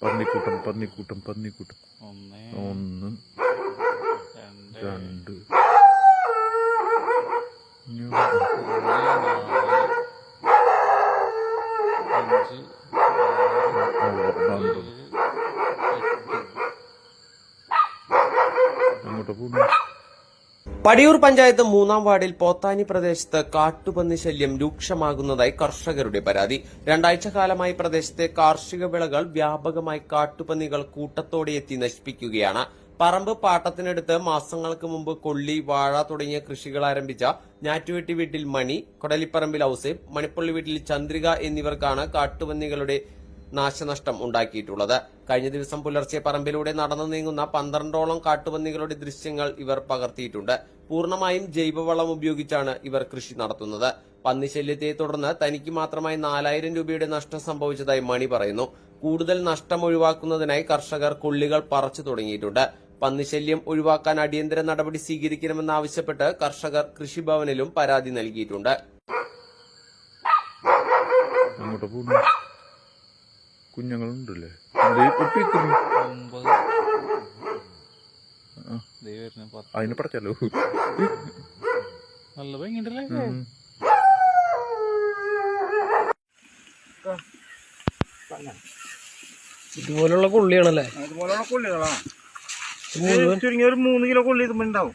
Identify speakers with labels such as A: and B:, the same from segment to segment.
A: പന്നിക്കൂട്ടം പന്നിക്കൂട്ടം പന്നിക്കൂട്ടം. 1 2 അങ്ങോട്ട് പോകുന്നു.
B: പടിയൂർ പഞ്ചായത്ത് 3-ാം വാർഡിൽ പോത്താനി പ്രദേശത്ത് കാട്ടുപന്നി ശല്യം രൂക്ഷമാകുന്നതായി കർഷകരുടെ പരാതി. 2 ആഴ്ചക്കാലമായി പ്രദേശത്തെ കാർഷിക വിളകൾ വ്യാപകമായി കാട്ടുപന്നികൾ കൂട്ടത്തോടെ എത്തി നശിപ്പിക്കുകയാണ്. പറമ്പ് പാട്ടത്തിനെടുത്ത് മാസങ്ങൾക്ക് മുമ്പ് കൊള്ളി, വാഴ തുടങ്ങിയ കൃഷികൾ ആരംഭിച്ച ഞാറ്റുവെട്ടി വീട്ടിൽ മണി, കൊടലിപ്പറമ്പിൽ ഔസേബ്, മണിപ്പള്ളി വീട്ടിൽ ചന്ദ്രിക എന്നിവർക്കാണ് കാട്ടുപന്നികളുടെ നാശനഷ്ടം ഉണ്ടാക്കിയിട്ടുള്ളത്. കഴിഞ്ഞ ദിവസം പുലർച്ചെ പറമ്പിലൂടെ നടന്നു നീങ്ങുന്ന 12ഓളം കാട്ടുപന്നികളുടെ ദൃശ്യങ്ങൾ ഇവർ പകർത്തിയിട്ടുണ്ട്. പൂർണ്ണമായും ജൈവവളം ഉപയോഗിച്ചാണ് ഇവർ കൃഷി നടത്തുന്നത്. പന്നിശല്യത്തെ തുടർന്ന് തനിക്ക് മാത്രമായി 4000 രൂപയുടെ നഷ്ടം സംഭവിച്ചതായി മണി പറയുന്നു. കൂടുതൽ നഷ്ടം ഒഴിവാക്കുന്നതിനായി കർഷകർ കൊള്ളികൾ പറിച്ചു തുടങ്ങിയിട്ടുണ്ട്. പന്നിശല്യം ഒഴിവാക്കാൻ അടിയന്തര നടപടി സ്വീകരിക്കണമെന്നാവശ്യപ്പെട്ട് കർഷകർ കൃഷിഭവനിലും പരാതി നൽകിയിട്ടുണ്ട്.
A: കുഞ്ഞുങ്ങളുണ്ടല്ലേ അതിന് പടച്ചല്ലോ.
C: നല്ല ഭംഗിണ്ടല്ലേ.
D: ഇതുപോലുള്ള കൊള്ളിയാണല്ലേ?
C: ഇതുപോലുള്ള കൊള്ളികളാ. ചുരുങ്ങിയ ഒരു 3 കിലോ കൊള്ളി ഇതുണ്ടാവും.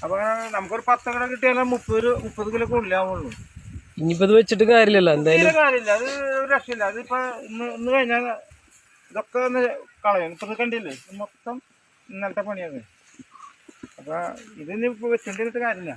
C: അപ്പൊ നമുക്കൊരു 10 കട കിട്ടിയാലും 30 കിലോ കൊള്ളിയാവുള്ളൂ.
D: ഇനിയിപ്പോ ഇത് വെച്ചിട്ട് കാര്യമില്ലല്ലോ. എന്തായാലും
C: കാര്യമില്ല, അത് ഒരു രക്ഷയില്ല. അതിപ്പോ ഇന്ന് കഴിഞ്ഞാൽ ഇതൊക്കെ ഒന്ന് കളയും. ഇപ്പൊ കണ്ടില്ലേ, മൊത്തം ഇന്നലത്തെ പണിയാണ്. അപ്പൊ ഇതിന് ഇപ്പൊ വെച്ചോണ്ടിരുന്നിട്ട് കാര്യമില്ല.